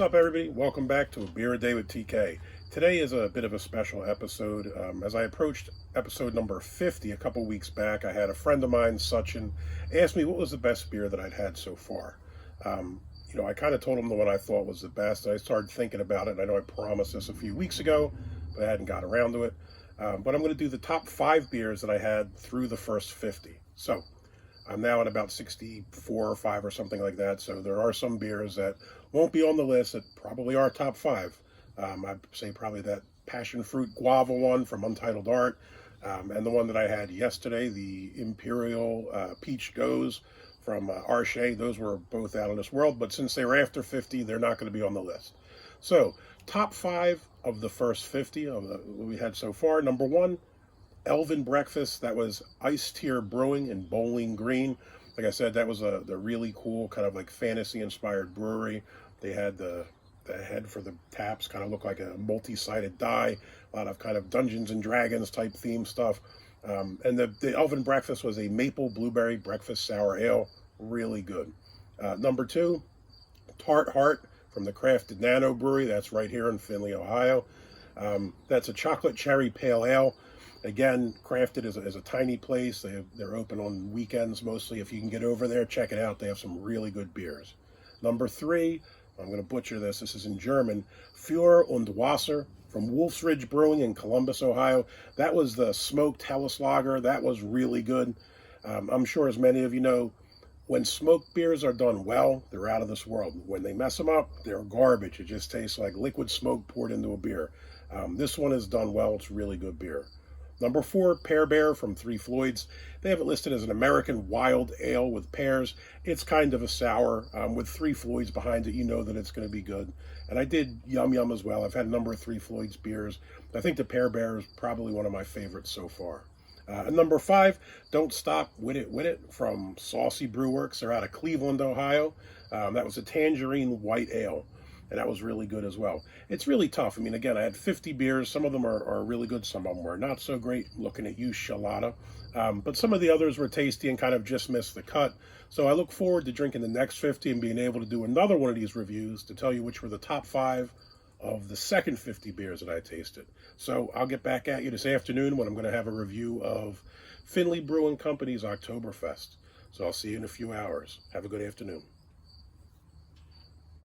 up, everybody? Welcome back to A Beer a Day with TK. Today is a bit of a special episode. As I approached episode number 50 a couple weeks back, I had a friend of mine, Sachin, ask me what was the best beer that I'd had so far. I kind of told him the one I thought was the best. I started thinking about it, and I know I promised this a few weeks ago, but I hadn't got around to it. But I'm going to do the top 5 beers that I had through the first 50. So I'm now at about 64 or 5 or something like that. So there are some beers that won't be on the list that probably are top 5. I'd say probably that passion fruit guava one from Untitled Art, and the one that I had yesterday, the Imperial Peach Goes from Arche. Those were both out of this world, but since they were after 50, they're not going to be on the list. So top 5 of the first 50 of what we had so far. Number 1, Elven Breakfast. That was Aistear Brewing in Bowling Green. Like I said, that was the really cool kind of like fantasy inspired brewery. They had the head for the taps kind of looked like a multi-sided die, a lot of kind of Dungeons and Dragons type theme stuff. And the Elven Breakfast was a maple blueberry breakfast sour ale, really good. Number 2, Tart Heart from the Crafted Nano Brewery. That's right here in Findlay, Ohio. That's a chocolate cherry pale ale. Again, Crafted is a tiny place. They're open on weekends mostly. If you can get over there, check it out. They have some really good beers. Number 3, I'm going to butcher this. This is in German. Für und Wasser from Wolf's Ridge Brewing in Columbus, Ohio. That was the smoked Helles Lager. That was really good. I'm sure as many of you know, when smoked beers are done well, they're out of this world. When they mess them up, they're garbage. It just tastes like liquid smoke poured into a beer. This one is done well. It's really good beer. Number 4, Pear Bear from Three Floyds. They have it listed as an American wild ale with pears. It's kind of a sour. With Three Floyds behind it, you know that it's going to be good. And I did Yum Yum as well. I've had a number of Three Floyds beers. I think the Pear Bear is probably one of my favorites so far. And number 5, Don't Stop With It from Saucy Brewworks. They're out of Cleveland, Ohio. That was a tangerine white ale, and that was really good as well. It's really tough. I mean, again, I had 50 beers. Some of them are really good. Some of them were not so great. Looking at you, Shalata. But some of the others were tasty and kind of just missed the cut. So I look forward to drinking the next 50 and being able to do another one of these reviews to tell you which were the top 5 of the second 50 beers that I tasted. So I'll get back at you this afternoon when I'm going to have a review of Findlay Brewing Company's Oktoberfest. So I'll see you in a few hours. Have a good afternoon.